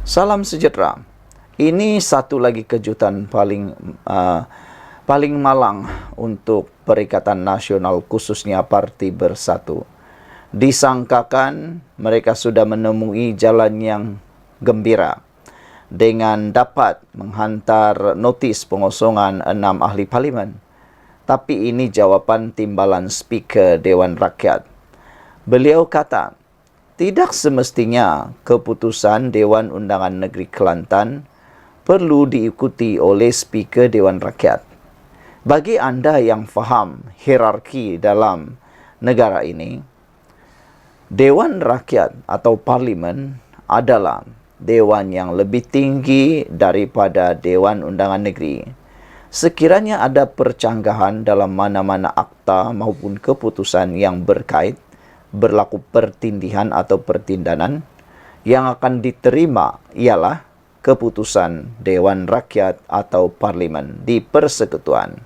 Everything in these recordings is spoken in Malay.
Salam sejahtera. Ini satu lagi kejutan paling malang untuk Perikatan Nasional, khususnya Parti Bersatu. Disangkakan mereka sudah menemui jalan yang gembira dengan dapat menghantar notis pengosongan 6 ahli parlimen. Tapi ini jawapan timbalan Speaker Dewan Rakyat. Beliau kata, tidak semestinya keputusan Dewan Undangan Negeri Kelantan perlu diikuti oleh Speaker Dewan Rakyat. Bagi anda yang faham hierarki dalam negara ini, Dewan Rakyat atau Parlimen adalah dewan yang lebih tinggi daripada Dewan Undangan Negeri. Sekiranya ada percanggahan dalam mana-mana akta maupun keputusan yang berlaku pertindihan atau pertindanan, yang akan diterima ialah keputusan Dewan Rakyat atau Parlimen di Persekutuan.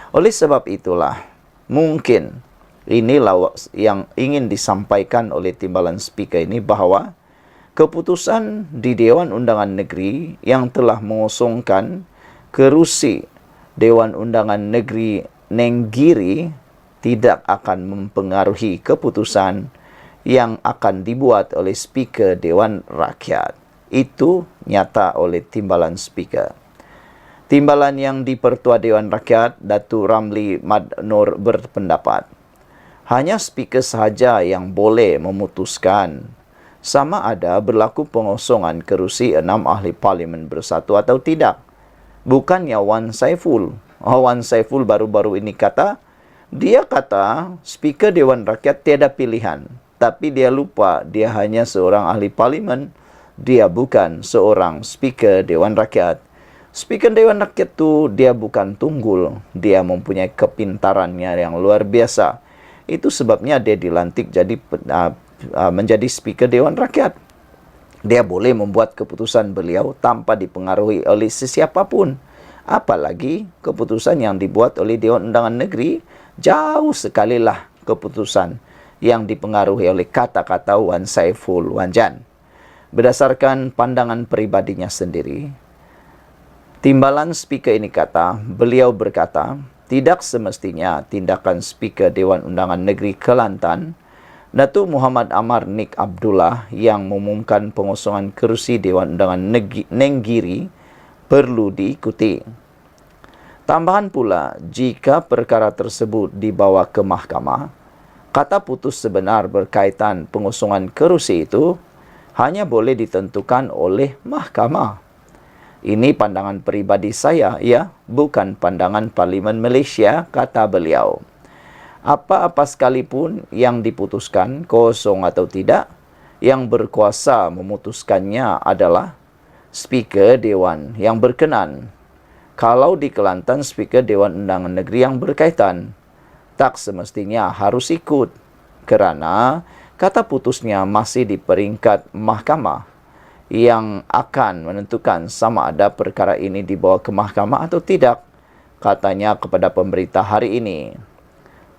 Oleh sebab itulah, mungkin inilah yang ingin disampaikan oleh timbalan Speaker ini, bahwa keputusan di Dewan Undangan Negeri yang telah mengosongkan kerusi Dewan Undangan Negeri Nenggiri tidak akan mempengaruhi keputusan yang akan dibuat oleh Speaker Dewan Rakyat. Itu nyata oleh timbalan Speaker. Timbalan yang di-Pertua Dewan Rakyat, Datuk Ramli Mad Noor, berpendapat, hanya Speaker sahaja yang boleh memutuskan sama ada berlaku pengosongan kerusi 6 ahli parlimen bersatu atau tidak. Bukannya Wan Saiful. Wan Saiful baru-baru ini kata, dia kata Speaker Dewan Rakyat tiada pilihan. Tapi dia lupa dia hanya seorang ahli parlimen. Dia bukan seorang Speaker Dewan Rakyat. Speaker Dewan Rakyat tu dia bukan tunggul. Dia mempunyai kepintarannya yang luar biasa. Itu sebabnya dia dilantik menjadi Speaker Dewan Rakyat. Dia boleh membuat keputusan beliau tanpa dipengaruhi oleh sesiapapun. Apalagi keputusan yang dibuat oleh Dewan Undangan Negeri, jauh sekali lah keputusan yang dipengaruhi oleh kata-kata Wan Saiful Wanjan. Berdasarkan pandangan pribadinya sendiri, timbalan Speaker ini beliau berkata, tidak semestinya tindakan Speaker Dewan Undangan Negeri Kelantan, Datuk Muhammad Amar Nik Abdullah, yang mengumumkan pengosongan kerusi Dewan Undangan Nenggiri perlu diikuti. Tambahan pula, jika perkara tersebut dibawa ke mahkamah, kata putus sebenar berkaitan pengosongan kerusi itu hanya boleh ditentukan oleh mahkamah. Ini pandangan peribadi saya, ya, bukan pandangan Parlimen Malaysia, kata beliau. Apa-apa sekalipun yang diputuskan, kosong atau tidak, yang berkuasa memutuskannya adalah Speaker Dewan yang berkenan. Kalau di Kelantan, Speaker Dewan Undangan Negeri yang berkaitan, tak semestinya harus ikut, kerana kata putusnya masih di peringkat mahkamah yang akan menentukan sama ada perkara ini dibawa ke mahkamah atau tidak, katanya kepada pemberita hari ini.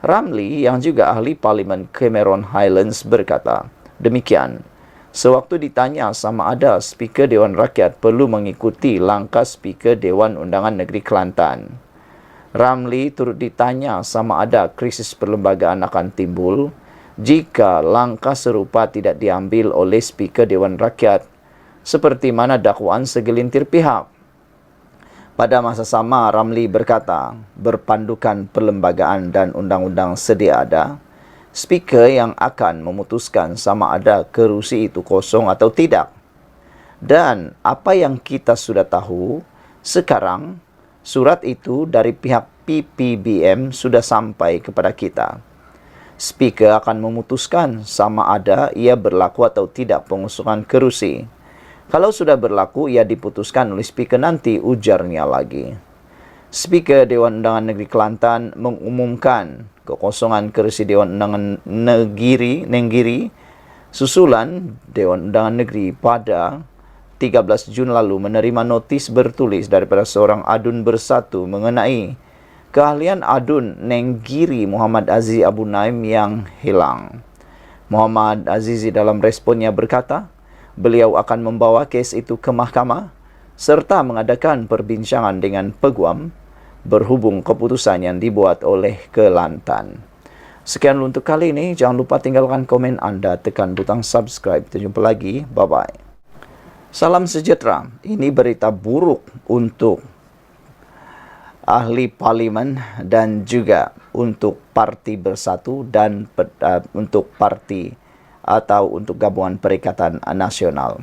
Ramli, yang juga ahli Parlimen Cameron Highlands, berkata demikian sewaktu ditanya sama ada Speaker Dewan Rakyat perlu mengikuti langkah Speaker Dewan Undangan Negeri Kelantan. Ramli turut ditanya sama ada krisis perlembagaan akan timbul jika langkah serupa tidak diambil oleh Speaker Dewan Rakyat, seperti mana dakwaan segelintir pihak. Pada masa sama, Ramli berkata, berpandukan perlembagaan dan undang-undang sedia ada, Speaker yang akan memutuskan sama ada kerusi itu kosong atau tidak. Dan apa yang kita sudah tahu, sekarang surat itu dari pihak PPBM sudah sampai kepada kita. Speaker akan memutuskan sama ada ia berlaku atau tidak pengosongan kerusi. Kalau sudah berlaku, ia diputuskan oleh Speaker nanti, ujarnya lagi. Speaker Dewan Undangan Negeri Kelantan mengumumkan kekosongan kerusi Dewan Undangan Nenggiri susulan Dewan Undangan Negeri pada 13 Jun lalu menerima notis bertulis daripada seorang adun bersatu mengenai keahlian adun Nenggiri Muhammad Aziz Abu Naim yang hilang. Muhammad Azizi dalam responnya berkata, Beliau akan membawa kes itu ke mahkamah serta mengadakan perbincangan dengan peguam berhubung keputusan yang dibuat oleh Kelantan. Sekian untuk kali ini. Jangan lupa tinggalkan komen anda, tekan butang subscribe. Kita jumpa lagi. Bye-bye. Salam sejahtera. Ini berita buruk untuk ahli parlimen dan juga untuk Parti Bersatu dan untuk parti atau untuk gabungan Perikatan Nasional.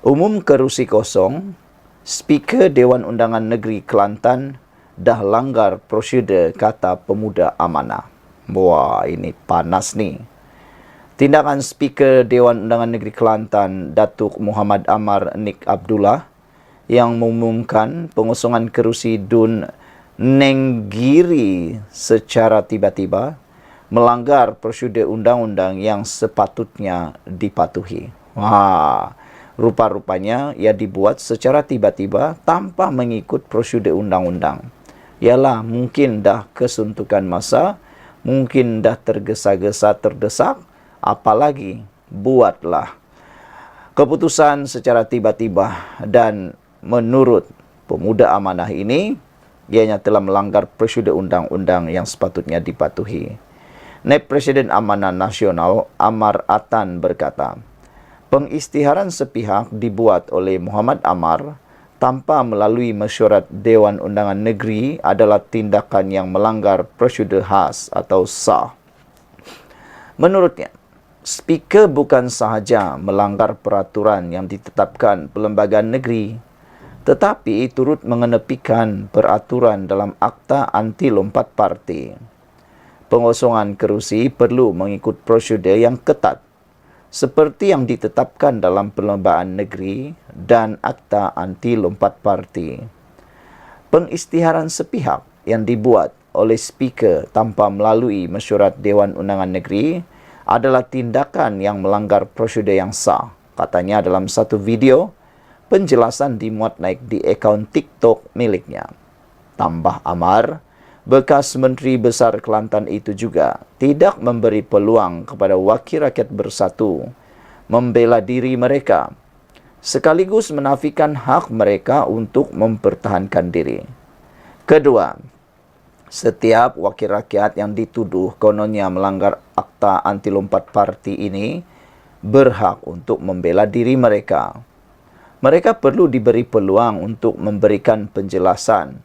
Umum kerusi kosong, Speaker Dewan Undangan Negeri Kelantan dah langgar prosedur, kata pemuda amanah. Wah, ini panas nih. Tindakan Speaker Dewan Undangan Negeri Kelantan, Datuk Muhammad Amar Nik Abdullah, yang mengumumkan pengosongan kerusi Dun Nenggiri secara tiba-tiba melanggar prosedur undang-undang yang sepatutnya dipatuhi. Wah, rupa-rupanya ia dibuat secara tiba-tiba tanpa mengikut prosedur undang-undang. Ialah mungkin dah kesuntukan masa, mungkin dah tergesa-gesa terdesak, apalagi buatlah keputusan secara tiba-tiba. Dan menurut pemuda amanah ini, ianya telah melanggar prosedur undang-undang yang sepatutnya dipatuhi. Naib Presiden Amanah Nasional Amar Atan berkata, pengisytiharan sepihak dibuat oleh Muhammad Amar tanpa melalui mesyuarat Dewan Undangan Negeri adalah tindakan yang melanggar prosedur khas atau sah. Menurutnya, Speaker bukan sahaja melanggar peraturan yang ditetapkan Perlembagaan Negeri, tetapi turut mengenepikan peraturan dalam Akta Anti Lompat Parti. Pengosongan kerusi perlu mengikut prosedur yang ketat, seperti yang ditetapkan dalam Perlembagaan Negeri dan Akta Anti Lompat Parti. Pengisytiharan sepihak yang dibuat oleh Speaker tanpa melalui mesyuarat Dewan Undangan Negeri adalah tindakan yang melanggar prosedur yang sah, katanya dalam satu video. Penjelasan dimuat naik di akaun TikTok miliknya. Tambah Amar, bekas Menteri Besar Kelantan itu juga tidak memberi peluang kepada Wakil Rakyat Bersatu membela diri mereka, sekaligus menafikan hak mereka untuk mempertahankan diri. Kedua, setiap wakil rakyat yang dituduh kononnya melanggar Akta Anti Lompat Parti ini berhak untuk membela diri mereka. Mereka perlu diberi peluang untuk memberikan penjelasan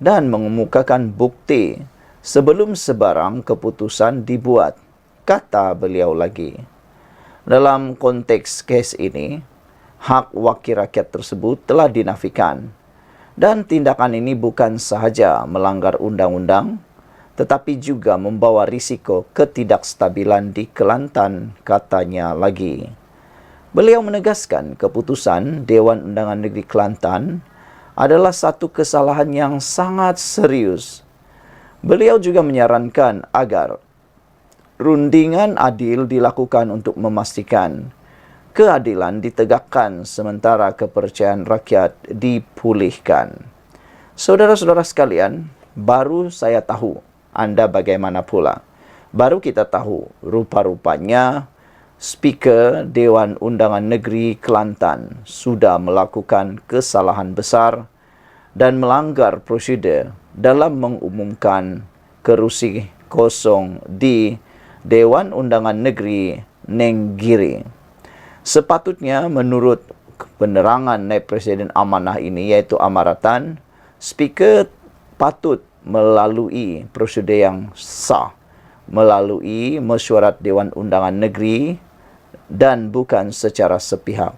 dan mengemukakan bukti sebelum sebarang keputusan dibuat, kata beliau lagi. Dalam konteks kes ini, hak wakil rakyat tersebut telah dinafikan, dan tindakan ini bukan sahaja melanggar undang-undang, tetapi juga membawa risiko ketidakstabilan di Kelantan, katanya lagi. Beliau menegaskan keputusan Dewan Undangan Negeri Kelantan adalah satu kesalahan yang sangat serius. Beliau juga menyarankan agar rundingan adil dilakukan untuk memastikan keadilan ditegakkan sementara kepercayaan rakyat dipulihkan. Saudara-saudara sekalian, baru saya tahu, anda bagaimana pula? Baru kita tahu, rupa-rupanya Speaker Dewan Undangan Negeri Kelantan sudah melakukan kesalahan besar dan melanggar prosedur dalam mengumumkan kerusi kosong di Dewan Undangan Negeri Nenggiri. Sepatutnya menurut penerangan Naib Presiden Amanah ini, yaitu Amaratan, Speaker patut melalui prosedur yang sah, melalui mesyuarat Dewan Undangan Negeri dan bukan secara sepihak.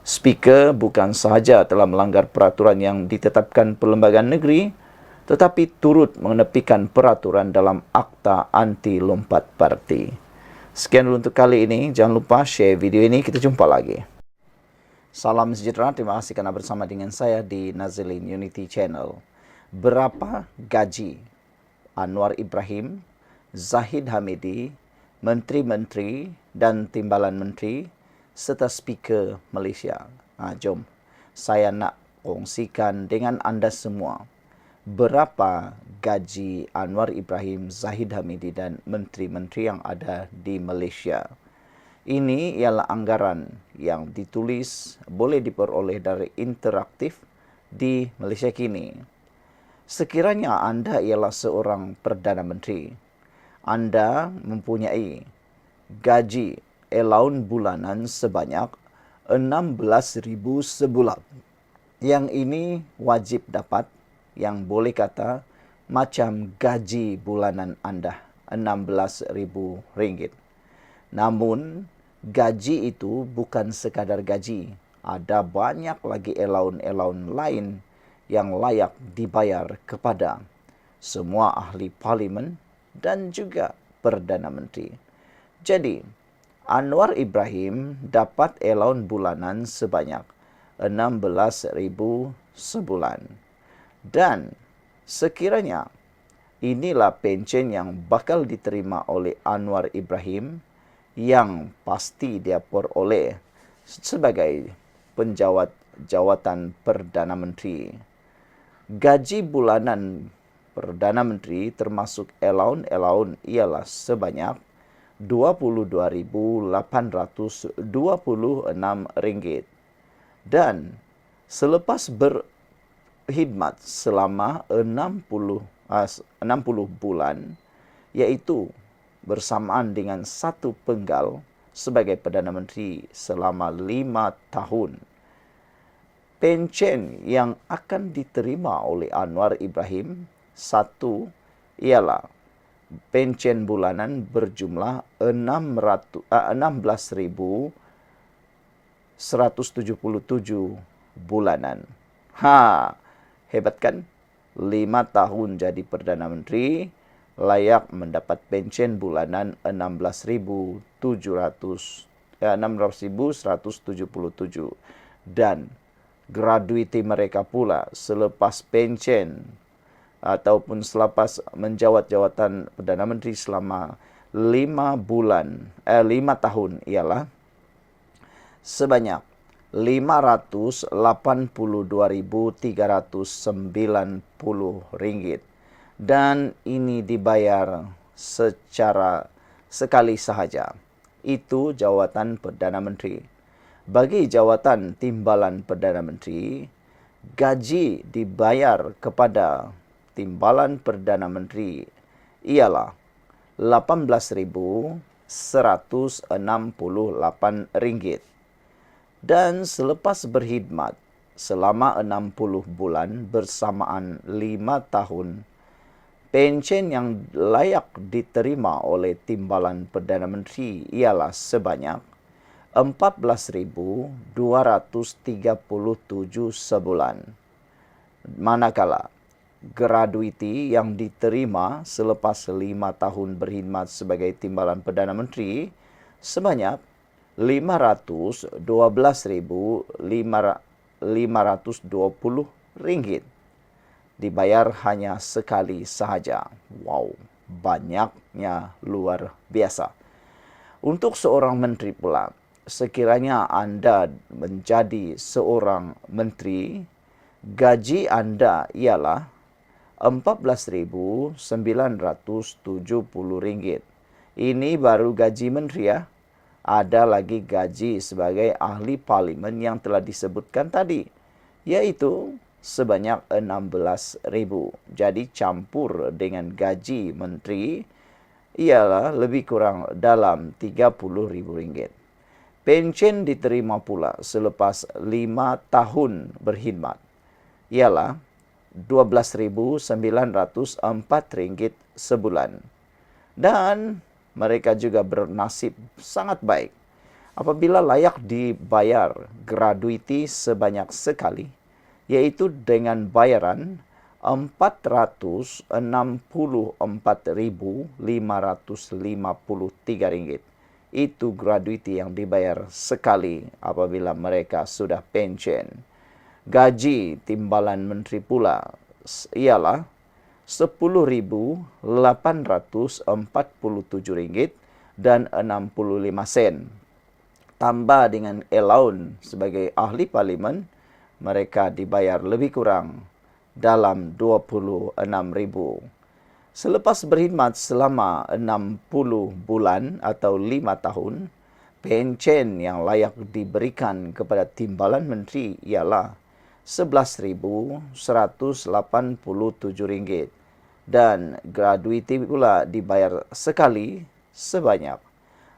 Speaker bukan sahaja telah melanggar peraturan yang ditetapkan Perlembagaan Negeri, tetapi turut mengenepikan peraturan dalam Akta Anti Lompat Parti. Sekian dulu untuk kali ini. Jangan lupa share video ini. Kita jumpa lagi. Salam sejahtera. Terima kasih kerana bersama dengan saya di Nazilin Unity Channel. Berapa gaji Anwar Ibrahim, Zahid Hamidi, menteri-menteri dan timbalan menteri serta Speaker Malaysia? Jom saya nak kongsikan dengan anda semua berapa gaji Anwar Ibrahim, Zahid Hamidi dan menteri-menteri yang ada di Malaysia. Ini ialah anggaran yang ditulis boleh diperoleh dari interaktif di Malaysia kini. Sekiranya Anda ialah seorang Perdana Menteri, Anda mempunyai gaji allowance bulanan sebanyak 16,000 sebulan. Yang ini wajib dapat, yang boleh kata macam gaji bulanan anda, RM16,000. Namun, gaji itu bukan sekadar gaji. Ada banyak lagi allowance lain yang layak dibayar kepada semua ahli parlimen dan juga Perdana Menteri. Jadi, Anwar Ibrahim dapat allowance bulanan sebanyak 16,000 sebulan. Dan sekiranya inilah pencen yang bakal diterima oleh Anwar Ibrahim, yang pasti dia peroleh sebagai penjawat jawatan Perdana Menteri. Gaji bulanan Perdana Menteri termasuk allowance ialah sebanyak RM22,826. Dan selepas berkhidmat selama 60 bulan, iaitu bersamaan dengan satu penggal sebagai Perdana Menteri selama 5 tahun. Pencen yang akan diterima oleh Anwar Ibrahim, satu ialah pencen bulanan berjumlah 16,177 bulanan. Hebat kan? 5 tahun jadi Perdana Menteri, layak mendapat pencen bulanan 16,177. Dan graduiti mereka pula selepas pencen ataupun selepas menjawat jawatan Perdana Menteri selama 5 tahun ialah sebanyak RM582,390. Dan ini dibayar secara sekali sahaja. Itu jawatan Perdana Menteri. Bagi jawatan timbalan Perdana Menteri, gaji dibayar kepada timbalan Perdana Menteri ialah RM18,168. Dan selepas berkhidmat selama 60 bulan bersamaan 5 tahun, pencen yang layak diterima oleh timbalan Perdana Menteri ialah sebanyak RM14,237 sebulan. Manakala graduiti yang diterima selepas 5 tahun berkhidmat sebagai timbalan Perdana Menteri sebanyak RM512,520 dibayar hanya sekali sahaja. Wow, banyaknya luar biasa. Untuk seorang menteri pula, sekiranya Anda menjadi seorang menteri, gaji Anda ialah RM14,970. Ini baru gaji menteri ya. Ada lagi gaji sebagai ahli parlimen yang telah disebutkan tadi, yaitu sebanyak 16,000. Jadi campur dengan gaji menteri ialah lebih kurang dalam RM30,000. Pencen diterima pula selepas 5 tahun berkhidmat ialah RM12,904 sebulan. Dan mereka juga bernasib sangat baik apabila layak dibayar graduiti sebanyak sekali, yaitu dengan bayaran RM464,553. Itu graduiti yang dibayar sekali apabila mereka sudah pencen. Gaji timbalan menteri pula ialah RM10,847,65. Tambah dengan allowance sebagai ahli parlimen, mereka dibayar lebih kurang dalam RM26,000. Selepas berkhidmat selama 60 bulan atau 5 tahun, pencen yang layak diberikan kepada timbalan menteri ialah RM11.187 dan gratuiti pula dibayar sekali sebanyak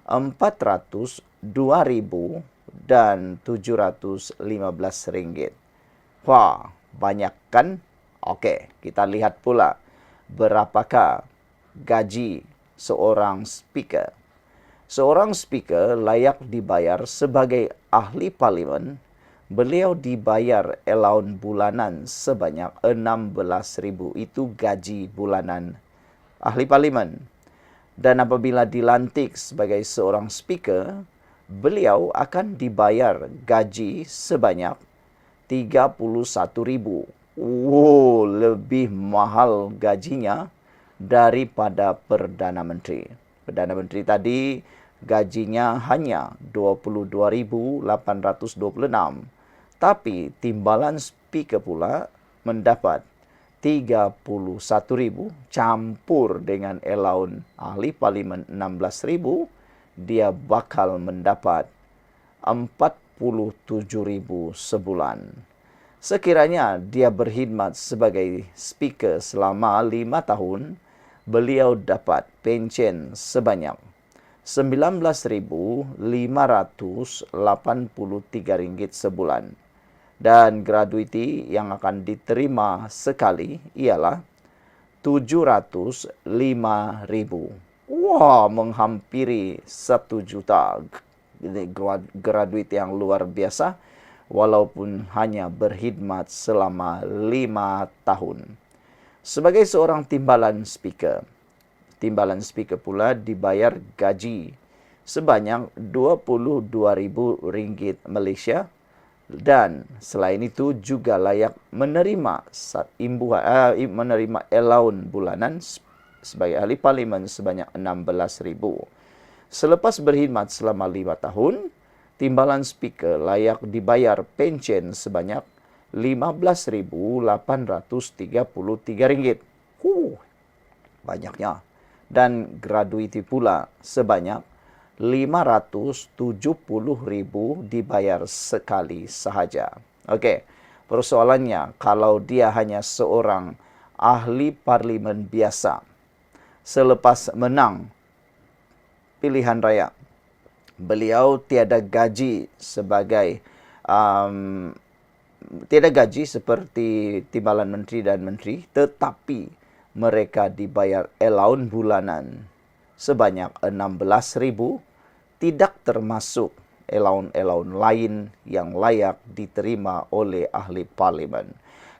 RM402.715. Wah, banyak kan? Okey, kita lihat pula berapakah gaji seorang speaker. Seorang speaker layak dibayar sebagai ahli parlimen. Beliau dibayar allowance bulanan sebanyak 16,000. Itu gaji bulanan ahli parlimen. Dan apabila dilantik sebagai seorang speaker, beliau akan dibayar gaji sebanyak 31,000. Wow, lebih mahal gajinya daripada Perdana Menteri. Perdana Menteri tadi gajinya hanya 22,826. Tapi timbalan speaker pula mendapat 31,000 campur dengan allowance ahli parlimen 16,000, dia bakal mendapat 47,000 sebulan. Sekiranya dia berkhidmat sebagai speaker selama 5 tahun, beliau dapat pencen sebanyak RM19,583 sebulan. Dan gratuiti yang akan diterima sekali ialah RM705,000. Wah, menghampiri 1 juta. Ini gratuiti yang luar biasa walaupun hanya berkhidmat selama 5 tahun. Sebagai seorang timbalan speaker pula dibayar gaji sebanyak RM22,000 Malaysia. Dan selain itu juga layak menerima menerima allowance bulanan sebagai ahli parlimen sebanyak 16,000. Selepas berkhidmat selama 5 tahun, timbalan speaker layak dibayar pencen sebanyak RM15,833. Banyaknya. Dan gratuiti pula sebanyak RM570,000 dibayar sekali sahaja. Okey, persoalannya kalau dia hanya seorang ahli parlimen biasa, selepas menang pilihan raya, beliau tiada gaji seperti timbalan menteri dan menteri, tetapi mereka dibayar allowance bulanan sebanyak 16,000, tidak termasuk allowance lain yang layak diterima oleh ahli parlimen.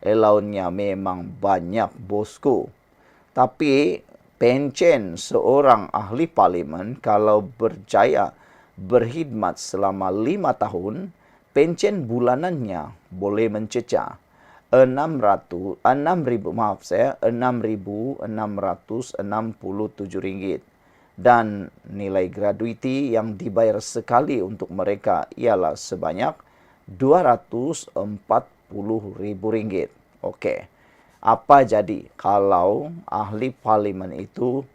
Allowance-nya memang banyak, bosku. Tapi pencen seorang ahli parlimen kalau berjaya berkhidmat selama 5 tahun, pencen bulanannya boleh mencecah RM6,667 dan nilai gratuiti yang dibayar sekali untuk mereka ialah sebanyak RM240,000. Okey. Apa jadi kalau ahli parlimen itu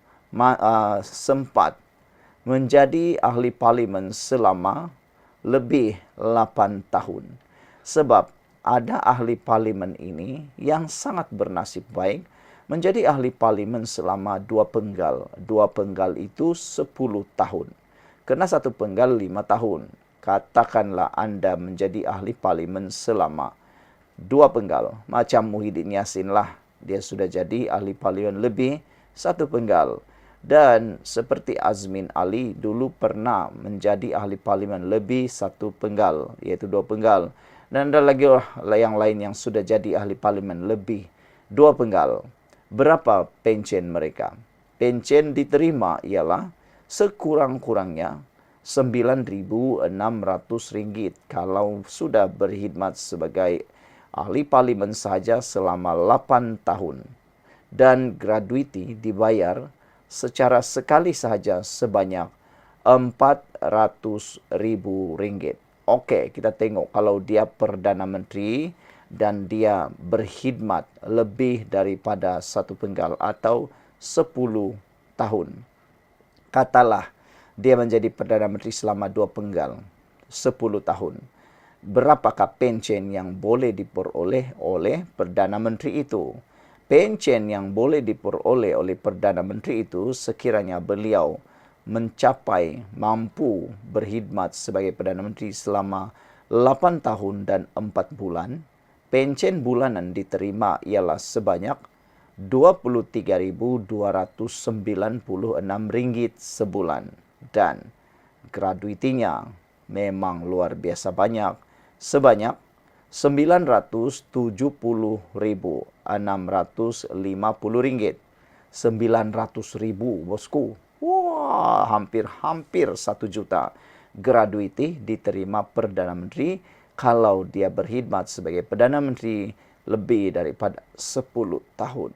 sempat menjadi ahli parlimen selama lebih 8 tahun? Sebab ada ahli parlimen ini yang sangat bernasib baik menjadi ahli parlimen selama 2 penggal. 2 penggal itu 10 tahun. Kena 1 penggal 5 tahun. Katakanlah anda menjadi ahli parlimen selama 2 penggal. Macam Muhyiddin Yassin lah. Dia sudah jadi ahli parlimen lebih 1 penggal. Dan seperti Azmin Ali dulu pernah menjadi ahli parlimen lebih 1 penggal, iaitu 2 penggal. Dan ada lagi yang lain yang sudah jadi ahli parlimen lebih 2 penggal. Berapa pencen mereka? Pencen diterima ialah sekurang-kurangnya RM9,600 kalau sudah berkhidmat sebagai ahli parlimen sahaja selama 8 tahun. Dan gratuiti dibayar secara sekali sahaja sebanyak RM400,000. Okey, kita tengok kalau dia Perdana Menteri dan dia berkhidmat lebih daripada 1 penggal atau 10 tahun. Katalah Dia menjadi Perdana Menteri selama 10 tahun. Berapakah pencen yang boleh diperoleh oleh Perdana Menteri itu? Pencen yang boleh diperoleh oleh Perdana Menteri itu sekiranya beliau mencapai mampu berkhidmat sebagai Perdana Menteri selama 8 tahun dan 4 bulan, pencen bulanan diterima ialah sebanyak Rp23.296 sebulan. Dan gratuitinya memang luar biasa banyak, sebanyak Rp970.650. 900.000, bosku. Wah, hampir 1 juta. Gratuiti diterima Perdana Menteri kalau dia berkhidmat sebagai Perdana Menteri lebih daripada 10 tahun.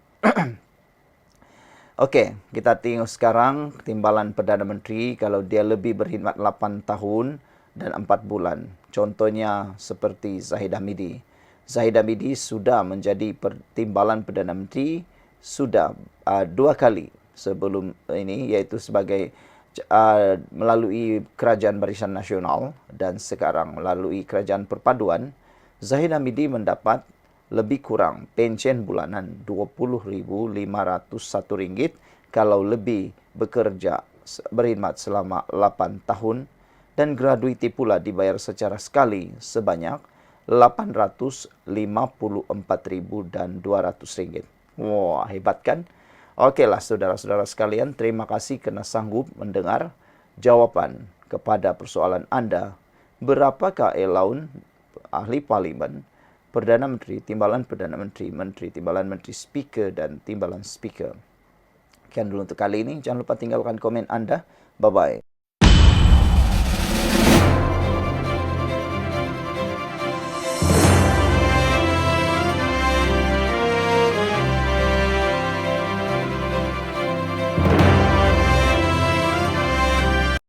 Okey, kita tengok sekarang timbalan Perdana Menteri kalau dia lebih berkhidmat 8 tahun dan 4 bulan. Contohnya seperti Zahid Hamidi. Zahid Hamidi sudah menjadi timbalan Perdana Menteri sudah 2 kali sebelum ini, iaitu sebagai melalui Kerajaan Barisan Nasional dan sekarang melalui Kerajaan Perpaduan. Zahid Hamidi mendapat lebih kurang pencen bulanan Rp20.501 kalau lebih bekerja berkhidmat selama 8 tahun, dan gratuiti pula dibayar secara sekali sebanyak Rp854.200. Wah, hebat kan? Okeylah saudara-saudara sekalian, terima kasih kerana sanggup mendengar jawapan kepada persoalan anda. Berapakah allowance ahli parlimen, Perdana Menteri, timbalan Perdana Menteri, Menteri, timbalan Menteri, Speaker dan timbalan Speaker. Sekian dulu untuk kali ini. Jangan lupa tinggalkan komen anda. Bye-bye.